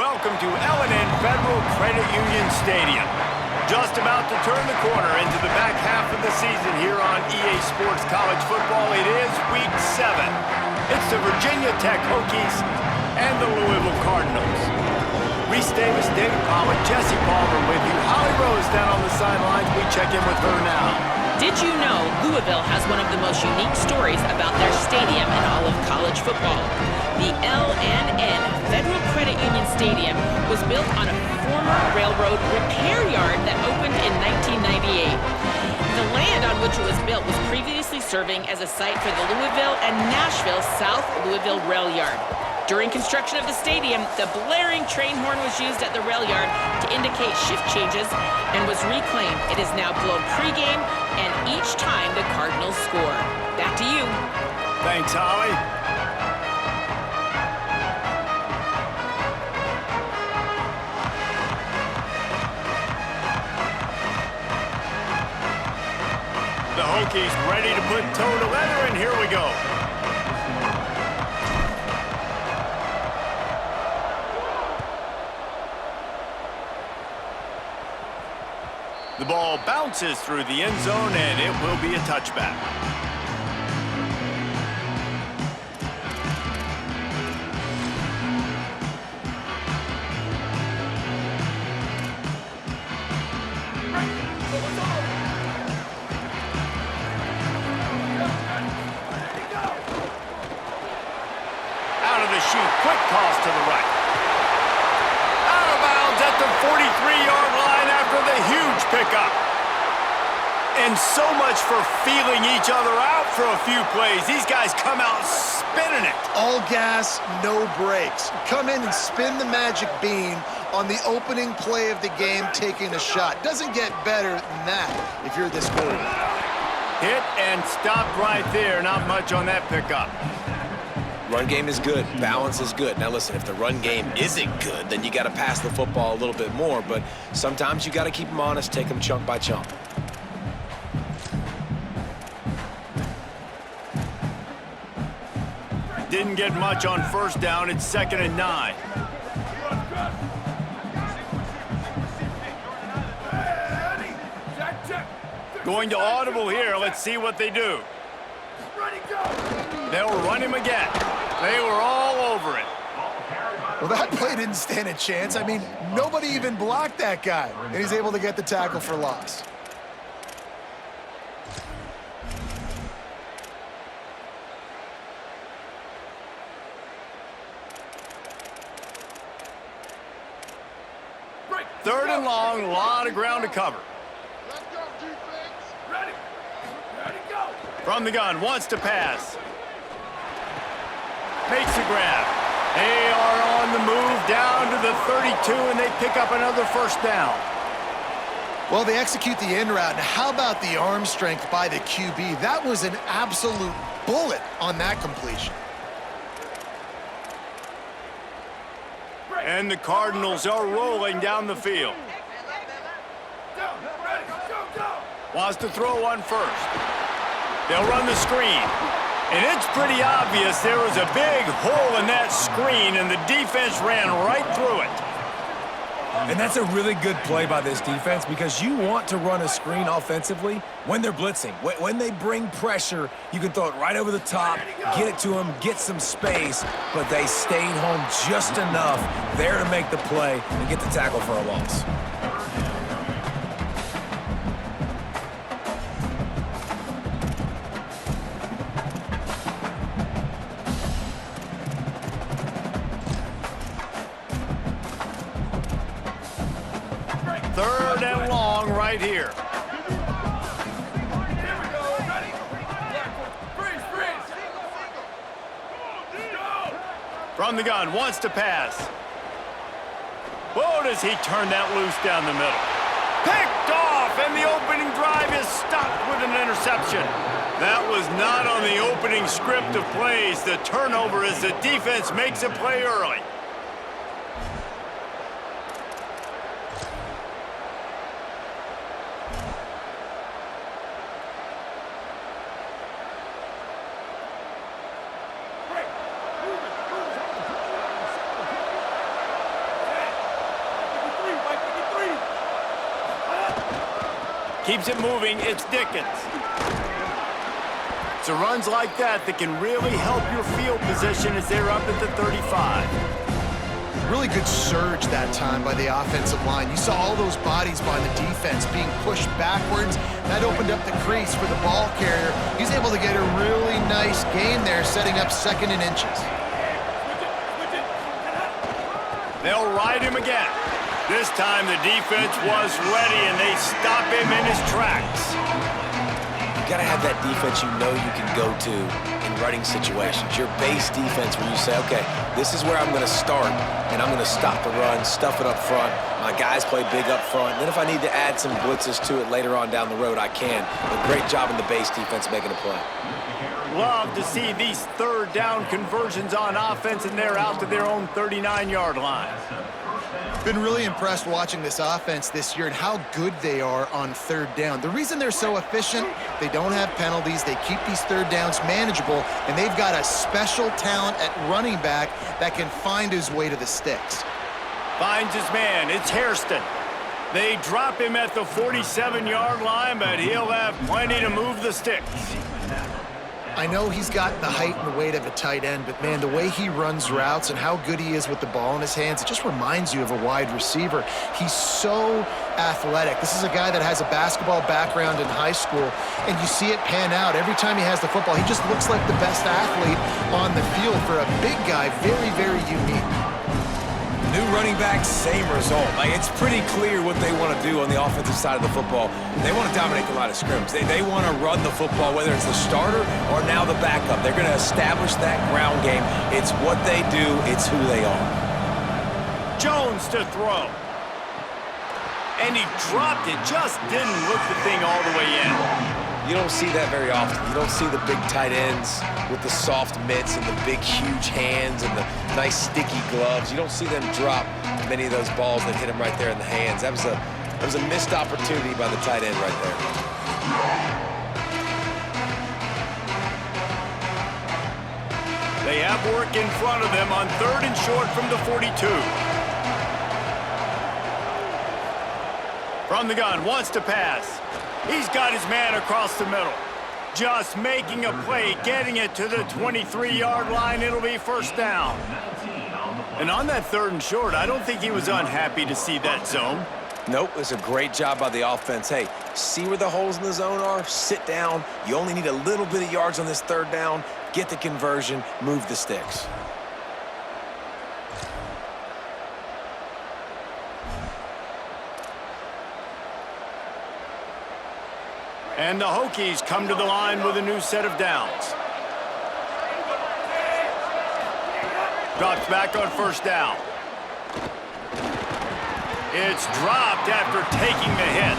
welcome to L&N Federal Credit Union Stadium. Just about to turn the corner into the back half of the season here on EA Sports College Football. It is Week 7. It's the Virginia Tech Hokies and the Louisville Cardinals. Reese Davis, David Pollock, Jesse Palmer with you. Holly Rose down on the sidelines. We check in with her now. Did you know Louisville has one of the most unique stories about their stadium in all of college football? The L&N Federal Credit Union Stadium was built on a former railroad repair yard that opened in 1998. The land on which it was built was previously serving as a site for the Louisville and Nashville South Louisville Rail Yard. During construction of the stadium, the blaring train horn was used at the rail yard to indicate shift changes and was reclaimed. It is now blown pregame and each time the Cardinals score. Back to you. Thanks, Holly. The Hokies ready to put toe to leather, and here we go. The ball bounces through the end zone, and it will be a touchback. Out of the chute, quick toss to the right. Out of bounds at the 43-yard line after the huge pickup. And so much for feeling each other out for a few plays. These guys come out spinning it. All gas, no brakes. Come in and spin the magic bean on the opening play of the game, taking a shot. Doesn't get better than that if you're this quarterback. Hit and stopped right there. Not much on that pickup. Run game is good. Balance is good. Now listen, if the run game isn't good, then you got to pass the football a little bit more. But sometimes you got to keep them honest, take them chunk by chunk. Didn't get much on first down. It's 2nd and 9. Going to audible here. Let's see what they do. They'll run him again. They were all over it. Well, that play didn't stand a chance. I mean, nobody even blocked that guy, and he's able to get the tackle for loss. Third and long, a lot of ground to cover. Let's go, defense. Ready. Ready, go. From the gun, wants to pass. Makes the grab. They are on the move down to the 32, and they pick up another first down. Well, they execute the in route. Now, how about the arm strength by the QB? That was an absolute bullet on that completion. And the Cardinals are rolling down the field. Wants to throw one first. They'll run the screen. And it's pretty obvious there was a big hole in that screen, and the defense ran right through it. And that's a really good play by this defense because you want to run a screen offensively when they're blitzing. When they bring pressure, you can throw it right over the top, get it to them, get some space, but they stayed home just enough there to make the play and get the tackle for a loss. Third and long right here. From the gun, wants to pass. Whoa, does he turn that loose down the middle. Picked off, and the opening drive is stopped with an interception. That was not on the opening script of plays. The turnover as the defense makes a play early. Keeps it moving. It's Dickens. So runs like that can really help your field position as they're up at the 35. Really good surge that time by the offensive line. You saw all those bodies by the defense being pushed backwards. That opened up the crease for the ball carrier. He's able to get a really nice gain there, setting up 2nd and inches. They'll ride him again. This time the defense was ready, and they stop him in his tracks. You got to have that defense you know you can go to in running situations. Your base defense where you say, okay, this is where I'm going to start, and I'm going to stop the run, stuff it up front. My guys play big up front. And then if I need to add some blitzes to it later on down the road, I can. But great job in the base defense making a play. Love to see these 3rd down conversions on offense, and they're out to their own 39-yard line. Been really impressed watching this offense this year and how good they are on 3rd down. The reason they're so efficient, they don't have penalties, they keep these 3rd downs manageable, and they've got a special talent at running back that can find his way to the sticks. Finds his man. It's Hairston. They drop him at the 47-yard line, but he'll have plenty to move the sticks. I know he's got the height and the weight of a tight end, but man, the way he runs routes and how good he is with the ball in his hands, it just reminds you of a wide receiver. He's so athletic. This is a guy that has a basketball background in high school, and you see it pan out. Every time he has the football, he just looks like the best athlete on the field. For a big guy, very, very unique. New running back, same result. Like, it's pretty clear what they want to do on the offensive side of the football. They want to dominate the line of scrimmage. They want to run the football, whether it's the starter or now the backup. They're going to establish that ground game. It's what they do. It's who they are. Jones to throw. And he dropped it. Just didn't look the thing all the way in. You don't see that very often. You don't see the big tight ends with the soft mitts and the big, huge hands and the nice, sticky gloves. You don't see them drop many of those balls that hit them right there in the hands. That was a missed opportunity by the tight end right there. They have work in front of them on 3rd and short from the 42. From the gun, wants to pass. He's got his man across the middle. Just making a play, getting it to the 23-yard line. It'll be 1st down. And on that 3rd and short, I don't think he was unhappy to see that zone. Nope, it's a great job by the offense. Hey, see where the holes in the zone are? Sit down. You only need a little bit of yards on this 3rd down. Get the conversion, move the sticks. And the Hokies come to the line with a new set of downs. Drops back on 1st down. It's dropped after taking the hit.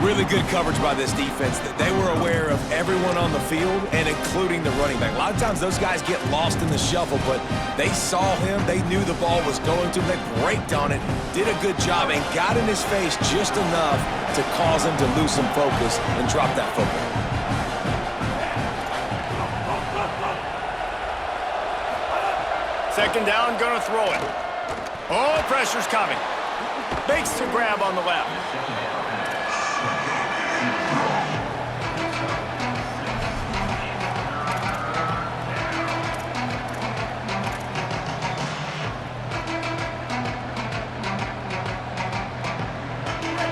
Really good coverage by this defense. They were aware of everyone on the field, and including the running back. A lot of times those guys get lost in the shuffle, but they saw him. They knew the ball was going to him. They braked on it, did a good job, and got in his face just enough to cause him to lose some focus and drop that football. Second down, gonna throw it. Oh, pressure's coming. Makes the grab on the left.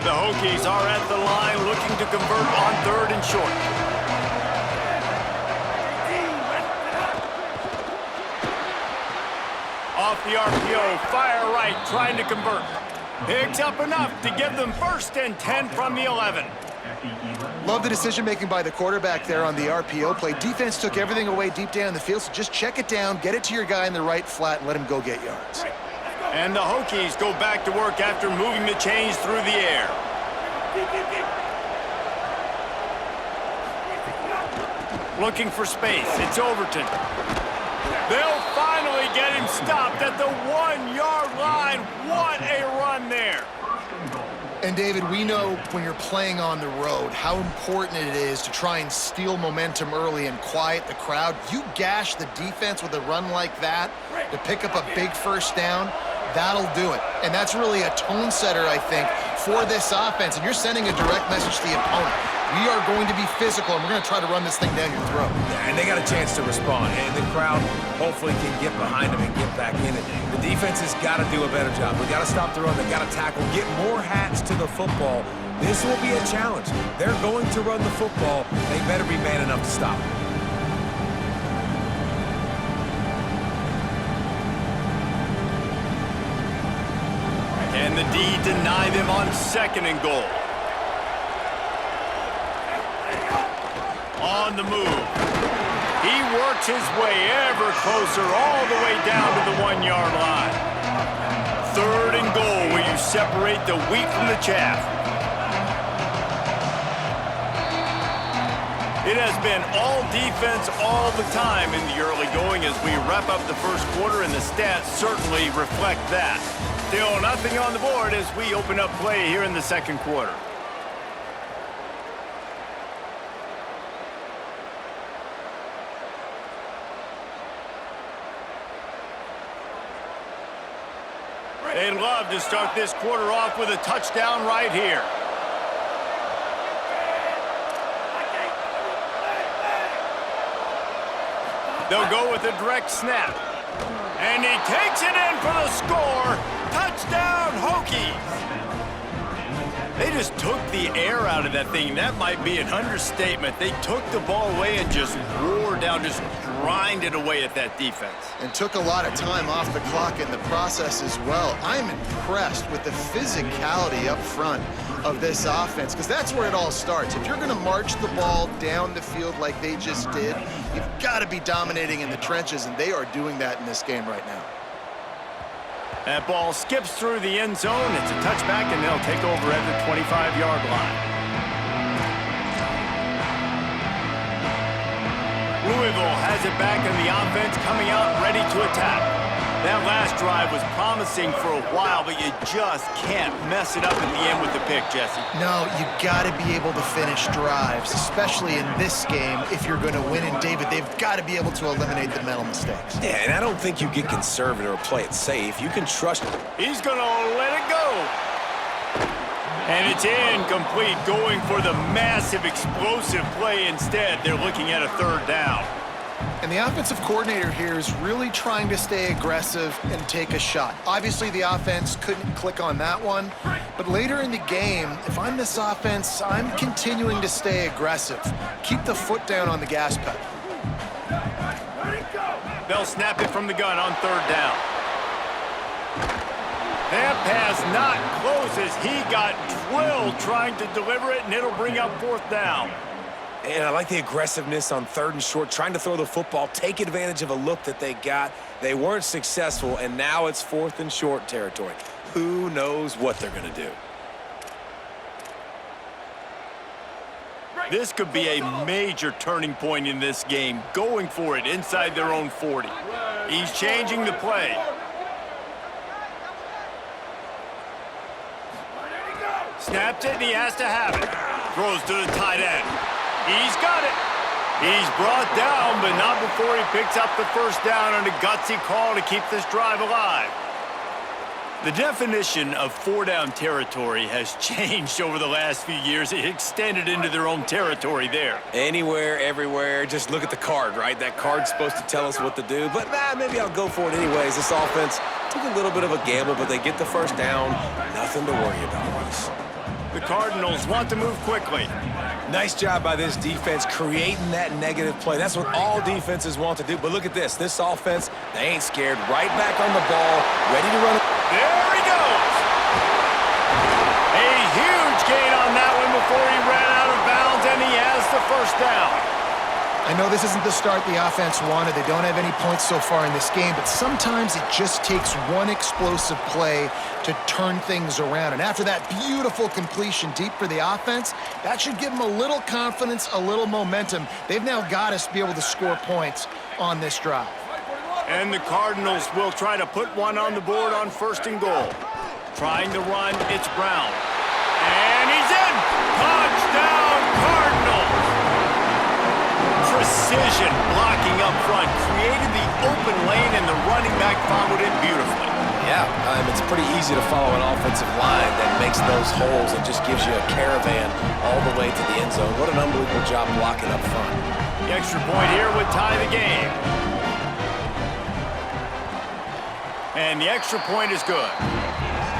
The Hokies are at the line looking to convert on 3rd and short. Off the RPO, fire right, trying to convert. Picks up enough to give them 1st and 10 from the 11. Love the decision-making by the quarterback there on the RPO play. Defense took everything away deep down the field, so just check it down, get it to your guy in the right flat, and let him go get yards. And the Hokies go back to work after moving the chains through the air. Looking for space. It's Overton. They'll finally get him stopped at the 1-yard line. What a run there. And David, we know when you're playing on the road how important it is to try and steal momentum early and quiet the crowd. You gash the defense with a run like that to pick up a big 1st down, that'll do it. And that's really a tone setter, I think, for this offense, and you're sending a direct message to the opponent. We are going to be physical, and we're going to try to run this thing down your throat. Yeah, and they got a chance to respond, and the crowd hopefully can get behind them and get back in it. The defense has got to do a better job. We got to stop the run. They got to tackle, get more hats to the football. This will be a challenge. They're going to run the football. They better be man enough to stop it. And the D deny them on 2nd and goal. On the move. He works his way ever closer all the way down to the 1-yard line. 3rd and goal where you separate the wheat from the chaff. It has been all defense all the time in the early going as we wrap up the first quarter, and the stats certainly reflect that. Still nothing on the board as we open up play here in the 2nd quarter. They'd love to start this quarter off with a touchdown right here. They'll go with a direct snap. And he takes it in for the score. Touchdown, Hokies. They just took the air out of that thing. That might be an understatement. They took the ball away and just wore down, just grinded away at that defense. And took a lot of time off the clock in the process as well. I'm impressed with the physicality up front of this offense, because that's where it all starts. If you're going to march the ball down the field like they just did, you've got to be dominating in the trenches, and they are doing that in this game right now. That ball skips through the end zone. It's a touchback, and they'll take over at the 25-yard line. Louisville has it back in the offense, coming out ready to attack. That last drive was promising for a while, but you just can't mess it up at the end with the pick, Jesse. No, you got to be able to finish drives, especially in this game. If you're going to win, and David, they've got to be able to eliminate the mental mistakes. Yeah, and I don't think you get conservative or play it safe. You can trust it. He's going to let it go. And it's incomplete, going for the massive explosive play instead. They're looking at a 3rd down. And the offensive coordinator here is really trying to stay aggressive and take a shot. Obviously, the offense couldn't click on that one. But later in the game, if I'm this offense, I'm continuing to stay aggressive. Keep the foot down on the gas pedal. They'll snap it from the gun on 3rd down. That pass not close as he got drilled trying to deliver it, and it'll bring up 4th down. And I like the aggressiveness on 3rd and short, trying to throw the football, take advantage of a look that they got. They weren't successful, and now it's 4th and short territory. Who knows what they're going to do? This could be a major turning point in this game, going for it inside their own 40. He's changing the play. Snaps it, and he has to have it. Throws to the tight end. He's got it. He's brought down, but not before he picks up the 1st down on a gutsy call to keep this drive alive. The definition of 4-down territory has changed over the last few years. It extended into their own territory there. Anywhere, everywhere, just look at the card, right? That card's supposed to tell us what to do, but maybe I'll go for it anyways. This offense took a little bit of a gamble, but they get the 1st down. Nothing to worry about, Russ. The Cardinals want to move quickly. Nice job by this defense creating that negative play. That's what all defenses want to do. But look at this. This offense, they ain't scared. Right back on the ball, ready to run. There he goes. A huge gain on that one before he ran out of bounds, and he has the 1st down. I know this isn't the start the offense wanted. They don't have any points so far in this game, but sometimes it just takes one explosive play to turn things around. And after that beautiful completion deep for the offense, that should give them a little confidence, a little momentum. They've now got us to be able to score points on this drive. And the Cardinals will try to put one on the board on 1st and goal. Trying to run, it's Brown. And he's in! Touchdown, Cardinals! Precision blocking up front created the open lane, and the running back followed it beautifully. Yeah, it's pretty easy to follow an offensive line that makes those holes and just gives you a caravan all the way to the end zone. What an unbelievable job blocking up front. The extra point here would tie the game. And the extra point is good.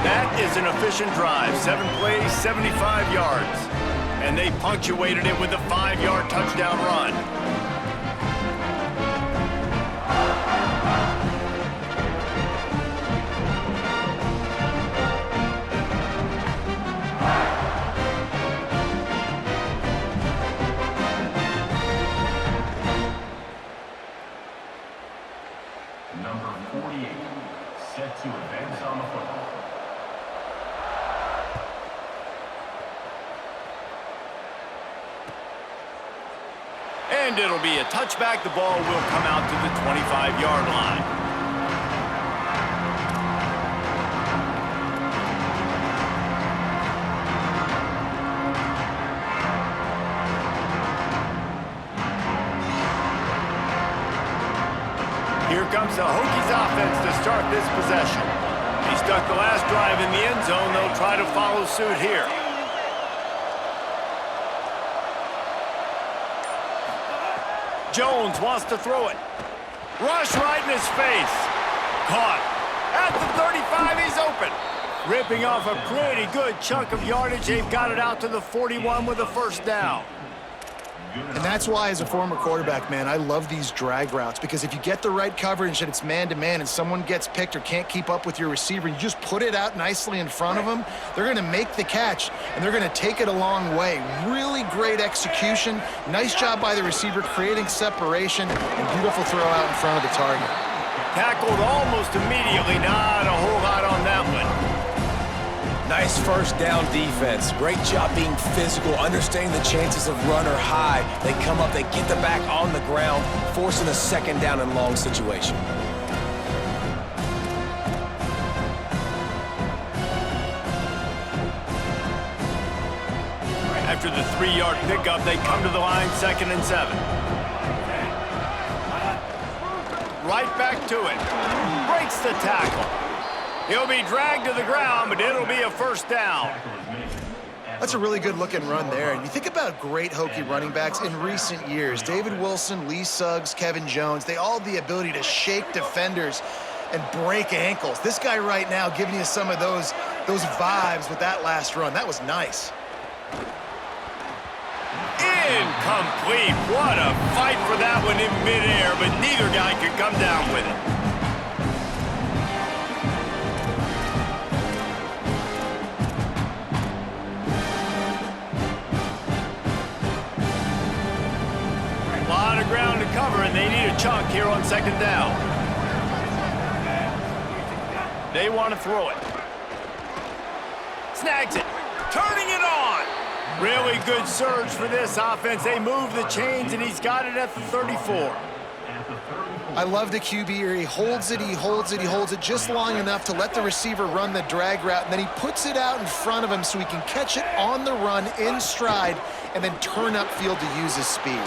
That is an efficient drive. 7 plays, 75 yards. And they punctuated it with a 5-yard touchdown run. Number 48, set to advance on the football. And it'll be a touchback. The ball will come out to the 25-yard line. Here comes the Hokies offense to start this possession. He stuck the last drive in the end zone. They'll try to follow suit here. Jones wants to throw it. Rush right in his face. Caught. At the 35, he's open. Ripping off a pretty good chunk of yardage. They've got it out to the 41 with a first down. And that's why, as a former quarterback, man, I love these drag routes, because if you get the right coverage and it's man-to-man and someone gets picked or can't keep up with your receiver, you just put it out nicely in front of them, they're going to make the catch, and they're going to take it a long way. Really great execution. Nice job by the receiver creating separation, and beautiful throw out in front of the target. Tackled almost immediately. Not a whole lot on that one. Nice first down defense. Great job being physical, understanding the chances of run or high. They come up, they get the back on the ground, forcing a second down and long situation. After the 3-yard pickup, they come to the line, 2nd and 7. Right back to it. Breaks the tackle. He'll be dragged to the ground, but it'll be a first down. That's a really good-looking run there. And you think about great Hokie running backs in recent years. David Wilson, Lee Suggs, Kevin Jones, they all have the ability to shake defenders and break ankles. This guy right now giving you some of those vibes with that last run. That was nice. Incomplete. What a fight for that one in midair, but neither guy could come down with it. A lot of ground to cover, and they need a chunk here on 2nd down. They want to throw it. Snags it. Turning it on. Really good surge for this offense. They move the chains, and he's got it at the 34. I love the QB here. He holds it, he holds it, he holds it just long enough to let the receiver run the drag route, and then he puts it out in front of him so he can catch it on the run in stride and then turn upfield to use his speed.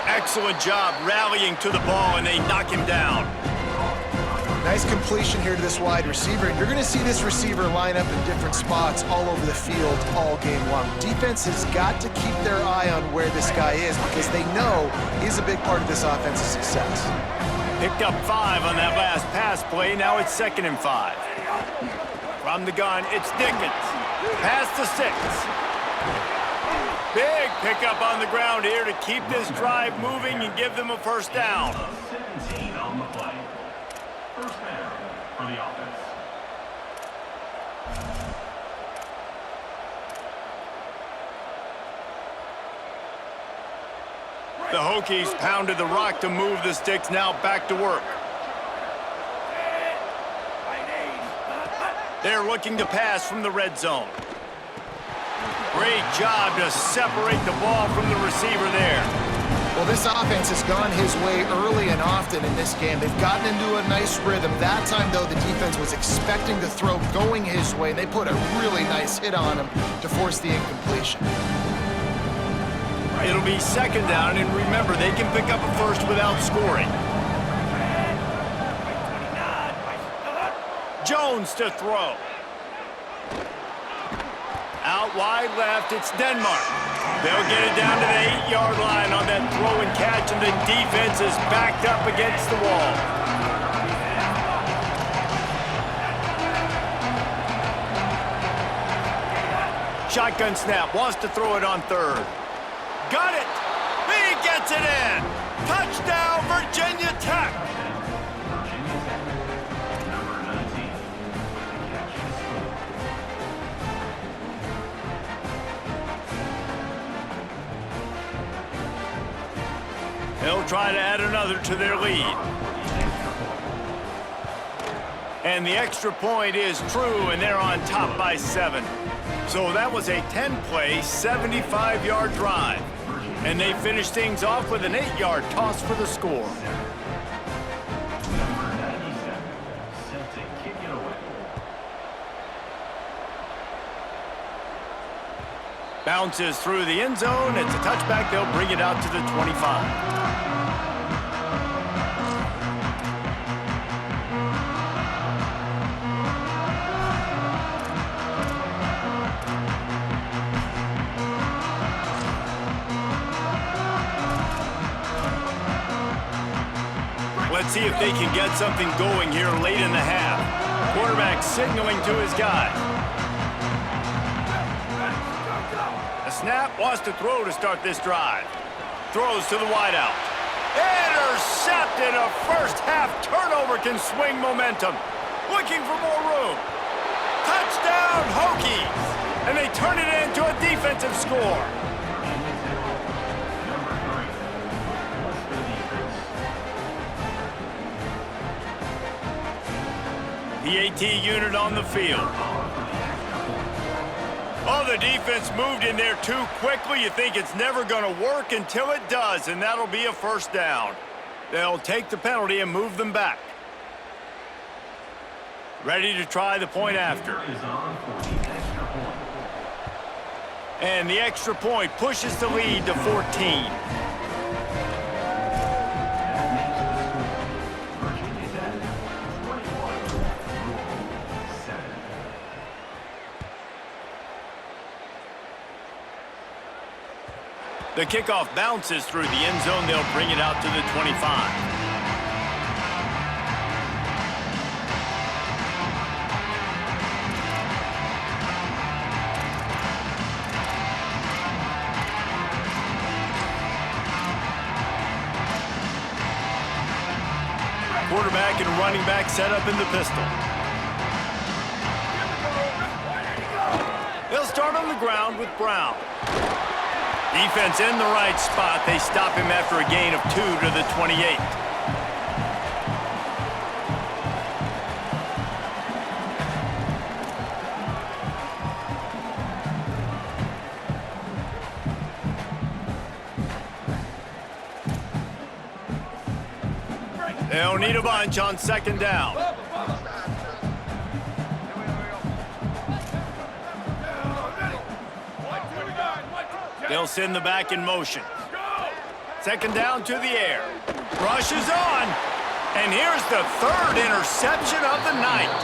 Excellent job rallying to the ball, and they knock him down. Nice completion here to this wide receiver, and you're going to see this receiver line up in different spots all over the field all game long. Defense has got to keep their eye on where this guy is, because they know he's a big part of this offense's success. Picked up 5 on that last pass play. Now it's 2nd and 5. From the gun, it's Dickens. Pass to 6. Big pickup on the ground here to keep this drive moving and give them a first down. 17 on the play. First down for the offense. The Hokies pounded the rock to move the sticks. Now back to work. They're looking to pass from the red zone. Great job to separate the ball from the receiver there. Well, this offense has gone his way early and often in this game. They've gotten into a nice rhythm. That time, though, the defense was expecting the throw going his way, and they put a really nice hit on him to force the incompletion. It'll be 2nd down, and remember, they can pick up a first without scoring. Jones to throw. Out wide left, it's Denmark. They'll get it down to the 8-yard line on that throw and catch, and the defense is backed up against the wall. Shotgun snap, wants to throw it on third. Got it! He gets it in! Touchdown, Virginia Tech! They'll try to add another to their lead. And the extra point is true, and they're on top by 7. So that was a 10-play, 75-yard drive. And they finished things off with an 8-yard toss for the score. Number 97, set to kick it away. Bounces through the end zone. It's a touchback. They'll bring it out to the 25. Let's see if they can get something going here late in the half. Quarterback signaling to his guy. A snap, wants to throw to start this drive. Throws to the wideout. Intercepted. A first half turnover can swing momentum. Looking for more room. Touchdown, Hokies. And they turn it into a defensive score. The AT unit on the field. Oh, the defense moved in there too quickly. You think it's never going to work until it does, and that'll be a first down. They'll take the penalty and move them back. Ready to try the point after. And the extra point pushes the lead to 14. The kickoff bounces through the end zone. They'll bring it out to the 25. Quarterback and running back set up in the pistol. They'll start on the ground with Brown. Defense in the right spot. They stop him after a gain of 2 to the 28. They'll need a bunch on second down. They'll send the back in motion. Second down to the air. Rush is on. And here's the third interception of the night.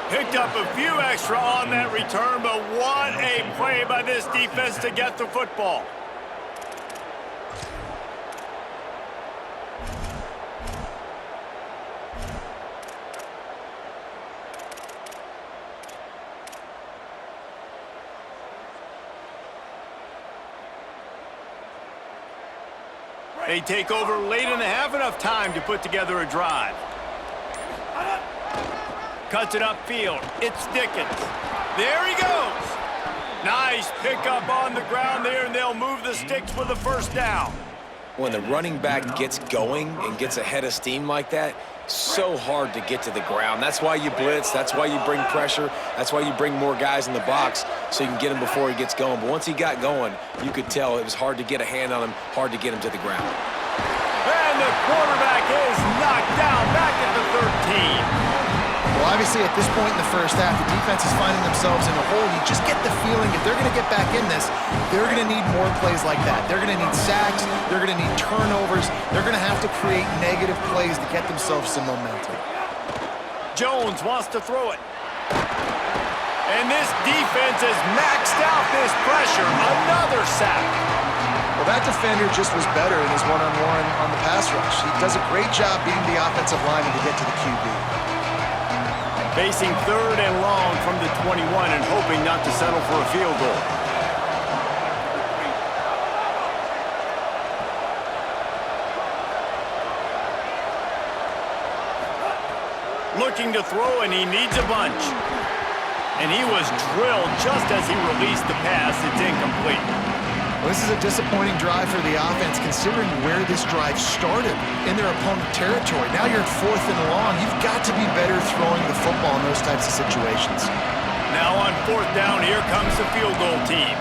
Picked up a few extra on that return, but what a play by this defense to get the football. They take over late in the half, enough time to put together a drive. Cuts it upfield. It's Dickens. There he goes. Nice pickup on the ground there, and they'll move the sticks with a first down. When the running back gets going and gets ahead of steam like that, so hard to get to the ground. That's why you blitz. That's why you bring pressure. That's why you bring more guys in the box so you can get him before he gets going. But once he got going, you could tell it was hard to get a hand on him, hard to get him to the ground. And the quarterback is knocked down back at the 13. Well, obviously, at this point in the first half, the defense is finding themselves in a hole. You just get the feeling if they're going to get back in this, they're going to need more plays like that. They're going to need sacks. They're going to need turnovers. They're going to have to create negative plays to get themselves some momentum. Jones wants to throw it. And this defense has maxed out this pressure. Another sack. Well, that defender just was better in his one-on-one on the pass rush. He does a great job beating the offensive lineman to get to the QB. Facing 3rd and long from the 21 and hoping not to settle for a field goal. Looking to throw, and he needs a bunch. And he was drilled just as he released the pass. It's incomplete. Well, this is a disappointing drive for the offense, considering where this drive started in their opponent territory. Now you're at 4th and long. You've got to be better throwing the football in those types of situations. Now on 4th down, here comes the field goal team.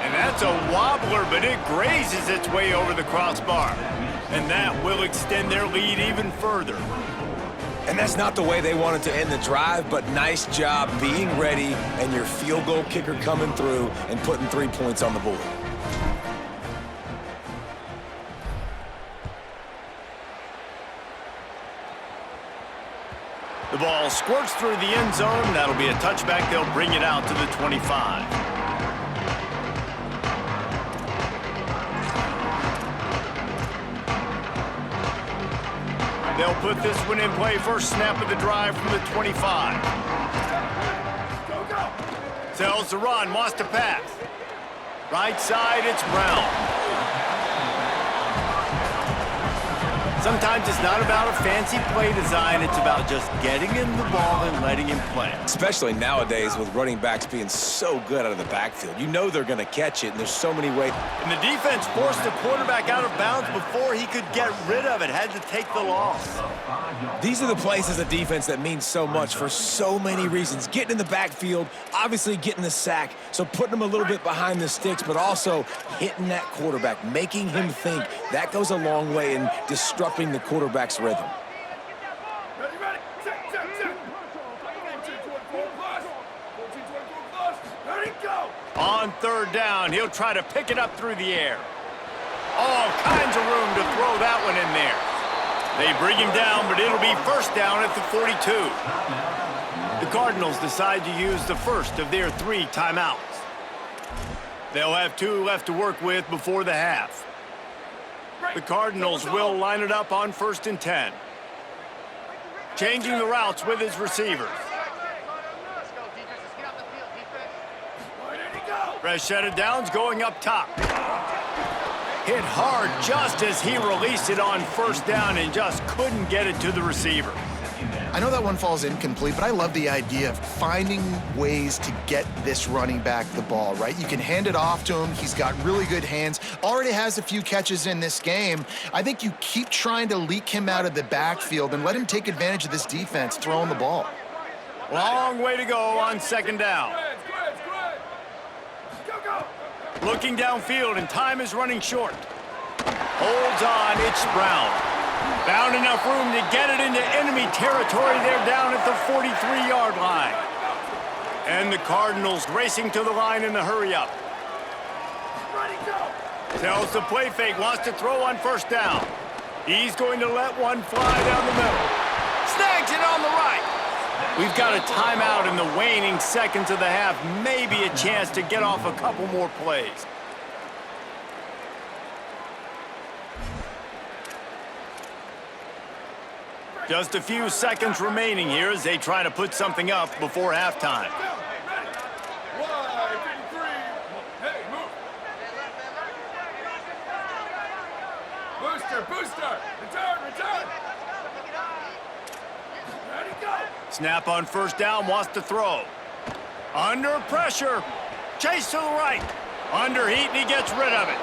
And that's a wobbler, but it grazes its way over the crossbar. And that will extend their lead even further. And that's not the way they wanted to end the drive, but nice job being ready and your field goal kicker coming through and putting 3 points on the board. The ball squirts through the end zone. That'll be a touchback. They'll bring it out to the 25. They'll put this one in play. First snap of the drive from the 25. Tells to run, wants to pass. Right side, it's Brown. Sometimes it's not about a fancy play design. It's about just getting him the ball and letting him play. Especially nowadays with running backs being so good out of the backfield. You know they're going to catch it, and there's so many ways. And the defense forced the quarterback out of bounds before he could get rid of it. Had to take the loss. These are the places of defense that mean so much for so many reasons. Getting in the backfield, obviously getting the sack, so putting him a little bit behind the sticks, but also hitting that quarterback, making him think. That goes a long way in disrupting the quarterback's rhythm. Ready, check. 14-24 ready, go! On 3rd down, he'll try to pick it up through the air. All kinds of room to throw that one in there. They bring him down, but it'll be first down at the 42. The Cardinals decide to use the first of their 3 timeouts. They'll have 2 left to work with before the half. The Cardinals will line it up on 1st and 10. Changing the routes with his receivers. Fresh set of downs going up top. Hit hard just as he released it on 1st down and just couldn't get it to the receiver. I know that one falls incomplete, but I love the idea of finding ways to get this running back the ball, right? You can hand it off to him. He's got really good hands. Already has a few catches in this game. I think you keep trying to leak him out of the backfield and let him take advantage of this defense throwing the ball. Long way to go on 2nd down. Looking downfield, and time is running short. Holds on, it's Brown. Found enough room to get it into enemy territory. They're down at the 43-yard line. And the Cardinals racing to the line in the hurry-up. Tells the play fake, wants to throw on 1st down. He's going to let one fly down the middle. Snags it on the right. We've got a timeout in the waning seconds of the half. Maybe a chance to get off a couple more plays. Just a few seconds remaining here as they try to put something up before halftime. Booster, return. Ready, go. Snap on 1st down, wants to throw. Under pressure. Chase to the right. Under heat, and he gets rid of it.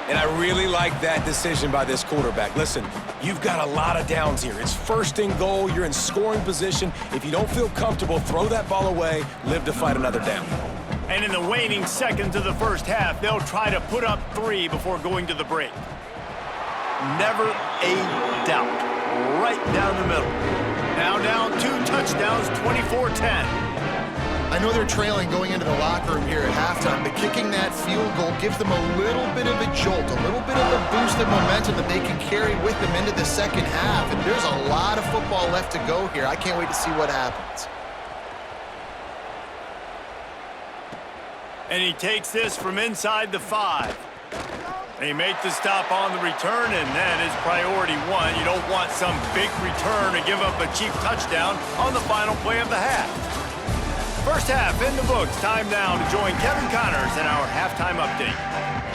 And I really like that decision by this quarterback. Listen, you've got a lot of downs here. It's 1st and goal. You're in scoring position. If you don't feel comfortable, throw that ball away. Live to fight another down. And in the waning seconds of the 1st half, they'll try to put up 3 before going to the break. Never a doubt. Right down the middle. Now down 2 touchdowns, 24-10. I know they're trailing going into the locker room here at halftime, but kicking that field goal gives them a little bit of a jolt, a little bit of a boost positive momentum that they can carry with them into the second half. And there's a lot of football left to go here. I can't wait to see what happens. And he takes this from inside the 5. They make the stop on the return, and that is priority one. You don't want some big return to give up a cheap touchdown on the final play of the half. First half in the books. Time now to join Kevin Connors in our halftime update.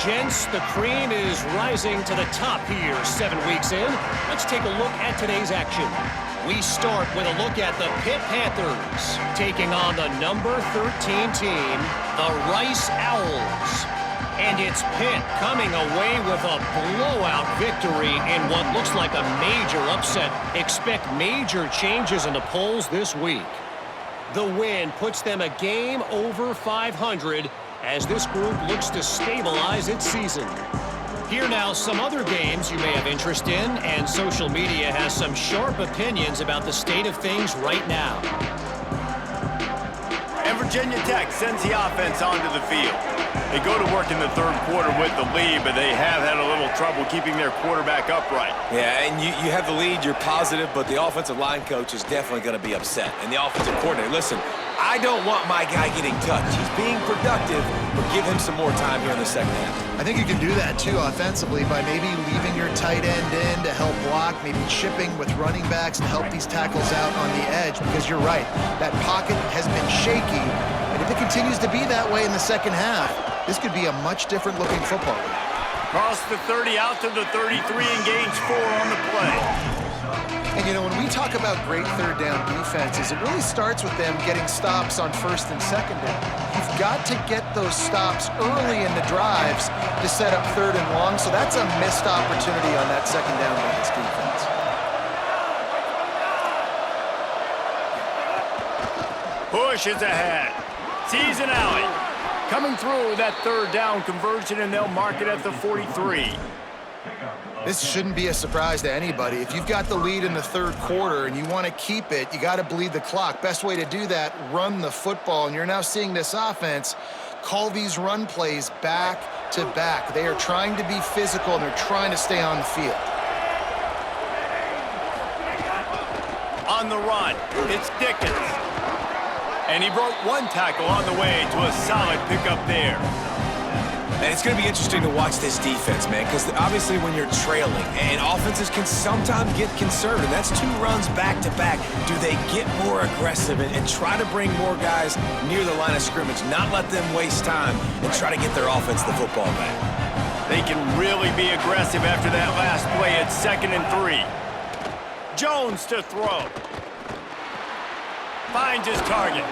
Gents, the cream is rising to the top here 7 weeks in. Let's take a look at today's action. We start with a look at the Pitt Panthers taking on the number 13 team, the Rice Owls. And it's Pitt coming away with a blowout victory in what looks like a major upset. Expect major changes in the polls this week. The win puts them a game over 500 as this group looks to stabilize its season. Here now some other games you may have interest in, and social media has some sharp opinions about the state of things right now. And Virginia Tech sends the offense onto the field. They go to work in the third quarter with the lead, but they have had a little trouble keeping their quarterback upright. Yeah, and you have the lead, you're positive, but the offensive line coach is definitely going to be upset. And the offensive coordinator, listen, I don't want my guy getting touched. He's being productive, but give him some more time here in the second half. I think you can do that, too, offensively, by maybe leaving your tight end in to help block, maybe chipping with running backs to help these tackles out on the edge, because you're right, that pocket has been shaky, and if it continues to be that way in the second half, this could be a much different looking football. Cross the 30 out to the 33 and gains 4 on the play. And, you know, when we talk about great third down defenses, it really starts with them getting stops on first and second down. You've got to get those stops early in the drives to set up third and long, so that's a missed opportunity on that second down by this defense. Push is ahead. Sees an alley. Coming through with that third down conversion, and they'll mark it at the 43. This shouldn't be a surprise to anybody. If you've got the lead in the third quarter and you want to keep it, you got to bleed the clock. Best way to do that, run the football. And you're now seeing this offense call these run plays back to back. They are trying to be physical, and they're trying to stay on the field. On the run, it's Dickens. And he broke one tackle on the way to a solid pickup there. And it's going to be interesting to watch this defense, man, because obviously when you're trailing, and offenses can sometimes get concerned, and that's 2 runs back-to-back. Do they get more aggressive and try to bring more guys near the line of scrimmage, not let them waste time, and try to get their offense the football back? They can really be aggressive after that last play at 2nd and 3. Jones to throw. Finds his target.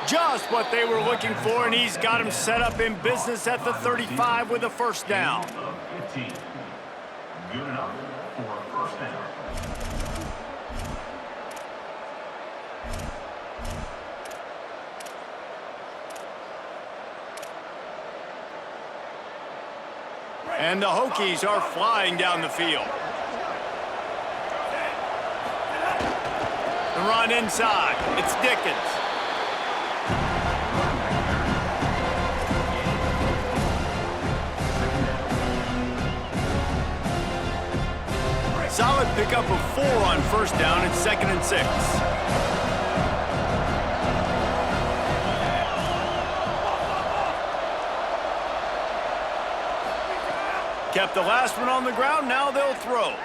Just what they were looking for, and he's got him set up in business at the 35 with a first down. 15. Good enough for a first down. And the Hokies are flying down the field. The run inside. It's Dickens. Solid pickup of 4 on first down at 2nd and 6. Kept the last one on the ground, now they'll throw.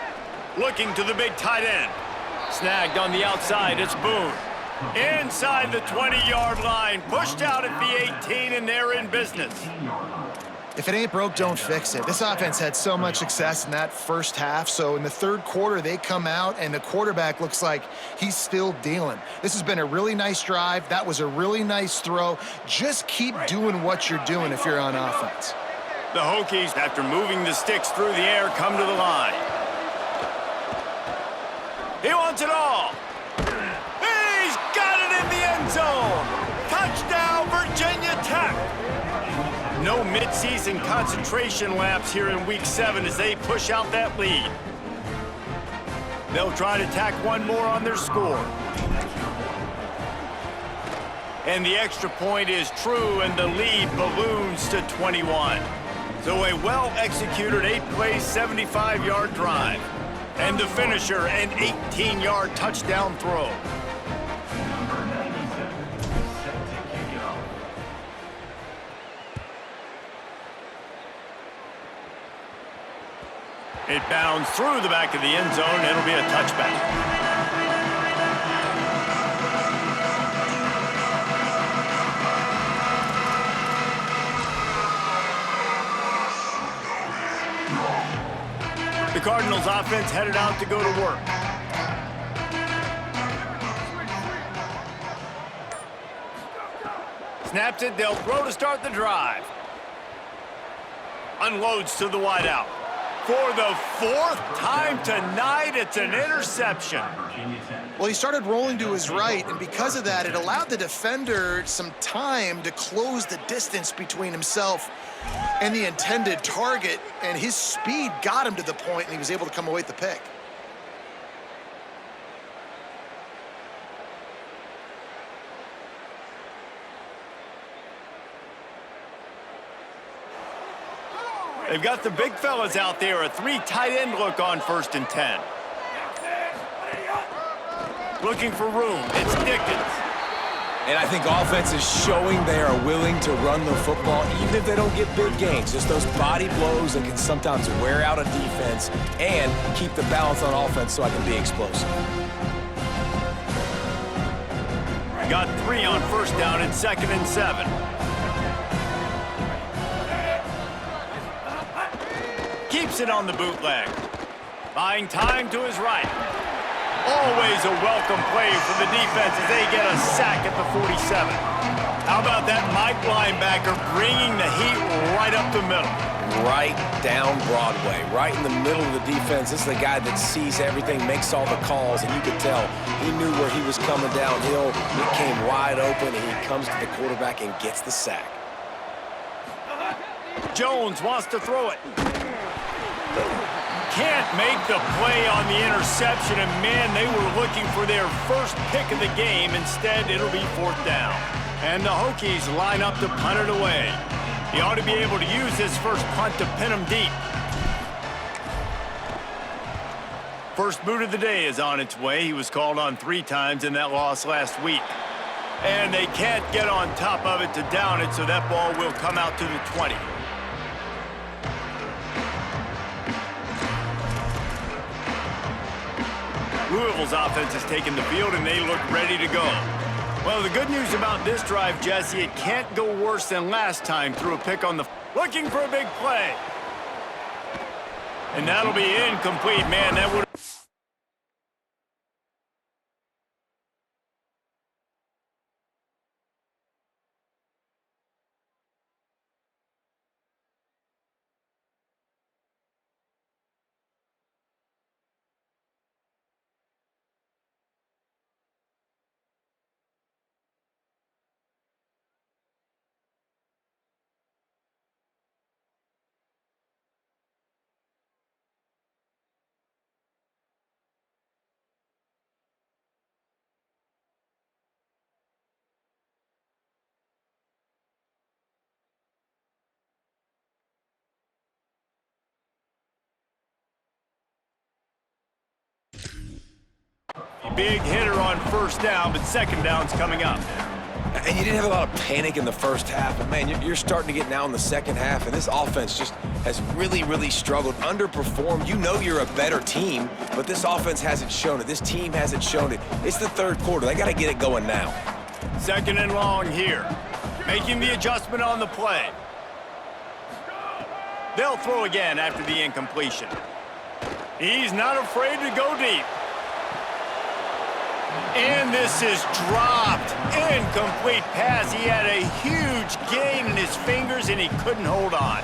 Looking to the big tight end. Snagged on the outside, it's Boone. Inside the 20-yard line, pushed out at the 18, and they're in business. If it ain't broke, don't fix it. This offense had so much success in that first half, so in the third quarter, they come out, and the quarterback looks like he's still dealing. This has been a really nice drive. That was a really nice throw. Just keep doing what you're doing if you're on offense. The Hokies, after moving the sticks through the air, come to the line. He wants it all. He's got it in the end zone. Touchdown, Virginia Tech. No midseason concentration lapse here in Week 7 as they push out that lead. They'll try to tack one more on their score. And the extra point is true, and the lead balloons to 21. So a well-executed 8-play, 75-yard drive. And the finisher, an 18-yard touchdown throw. Number 97 is set to kick it off. It bounds through the back of the end zone. It'll be a touchback. The Cardinals offense headed out to go to work. Snaps it, they'll throw to start the drive. Unloads to the wideout. For the 4th time tonight, it's an interception. Virginia Tech. Well, he started rolling to his right, and because of that, it allowed the defender some time to close the distance between himself and the intended target, and his speed got him to the point, and he was able to come away with the pick. They've got the big fellas out there, a 3 tight end look on 1st and 10. Looking for room, it's Dickens. And I think offense is showing they are willing to run the football, even if they don't get big gains. Just those body blows that can sometimes wear out a defense and keep the balance on offense so I can be explosive. Got 3 on 1st down and 2nd and 7. Keeps it on the bootleg. Buying time to his right. Always a welcome play for the defense as they get a sack at the 47. How about that Mike linebacker bringing the heat right up the middle? Right down Broadway, right in the middle of the defense. This is the guy that sees everything, makes all the calls, and you could tell he knew where he was coming downhill. It came wide open, and he comes to the quarterback and gets the sack. Jones wants to throw it. Can't make the play on the interception, and man, they were looking for their first pick of the game. Instead, it'll be 4th down. And the Hokies line up to punt it away. He ought to be able to use this first punt to pin him deep. First boot of the day is on its way. He was called on 3 times in that loss last week. And they can't get on top of it to down it, so that ball will come out to the 20. Louisville's offense has taken the field, and they look ready to go. Well, the good news about this drive, Jesse, it can't go worse than last time. Threw a pick on the... Looking for a big play. And that'll be incomplete, man. That would... Big hitter on 1st down, but 2nd down's coming up. And you didn't have a lot of panic in the first half, but man, you're starting to get now in the second half, and this offense just has really, really struggled, underperformed. You know you're a better team, but this offense hasn't shown it. This team hasn't shown it. It's the 3rd quarter. They got to get it going now. 2nd and long here. Making the adjustment on the play. They'll throw again after the incompletion. He's not afraid to go deep. And this is dropped. Incomplete pass. He had a huge gain in his fingers, and he couldn't hold on.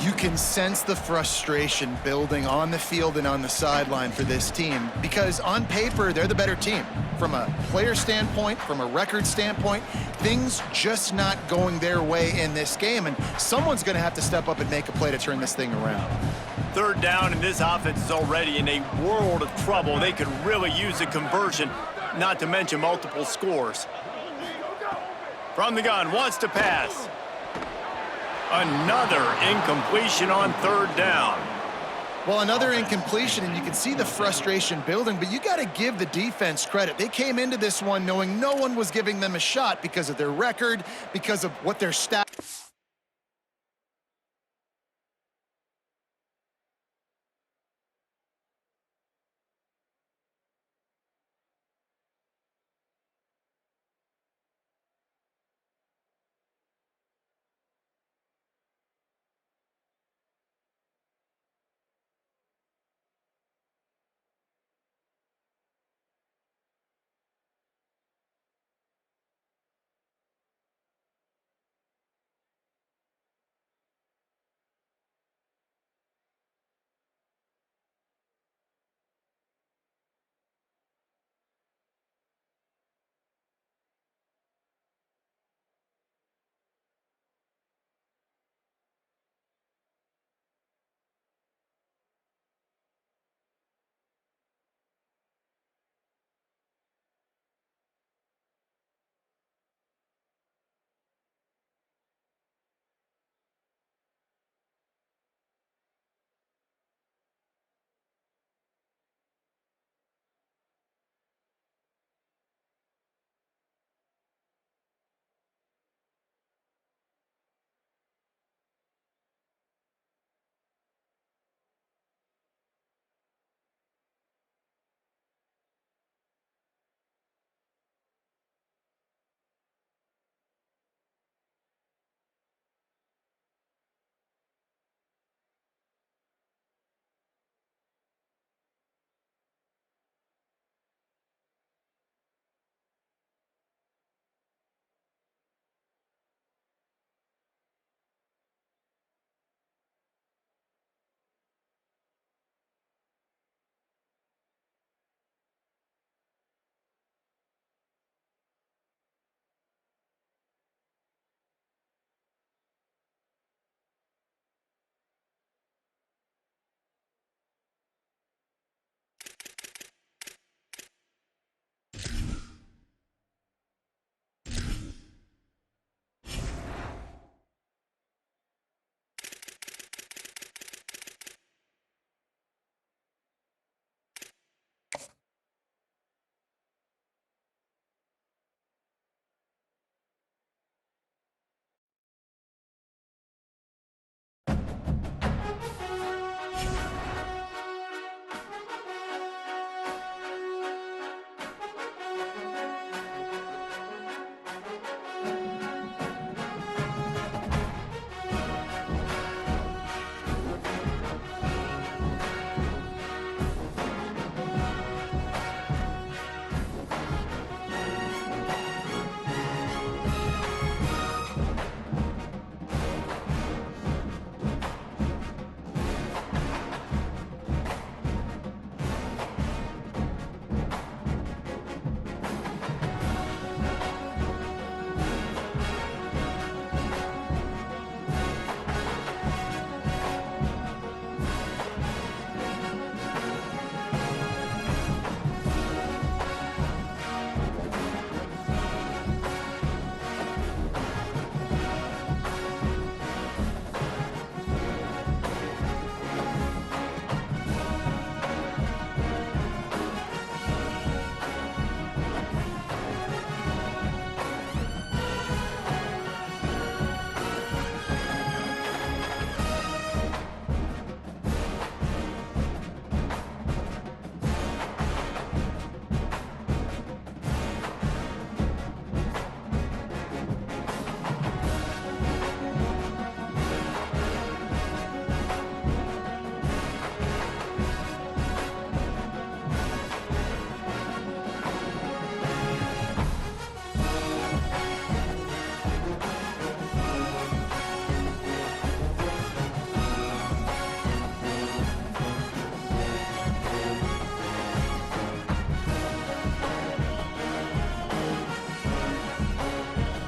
You can sense the frustration building on the field and on the sideline for this team because on paper, they're the better team. From a player standpoint, from a record standpoint, things just not going their way in this game, and someone's going to have to step up and make a play to turn this thing around. 3rd down, and this offense is already in a world of trouble. They could really use a conversion, not to mention multiple scores. From the gun, wants to pass. Another incompletion on third down. Well, another incompletion, and you can see the frustration building, but you got to give the defense credit. They came into this one knowing no one was giving them a shot because of their record, because of what their stats.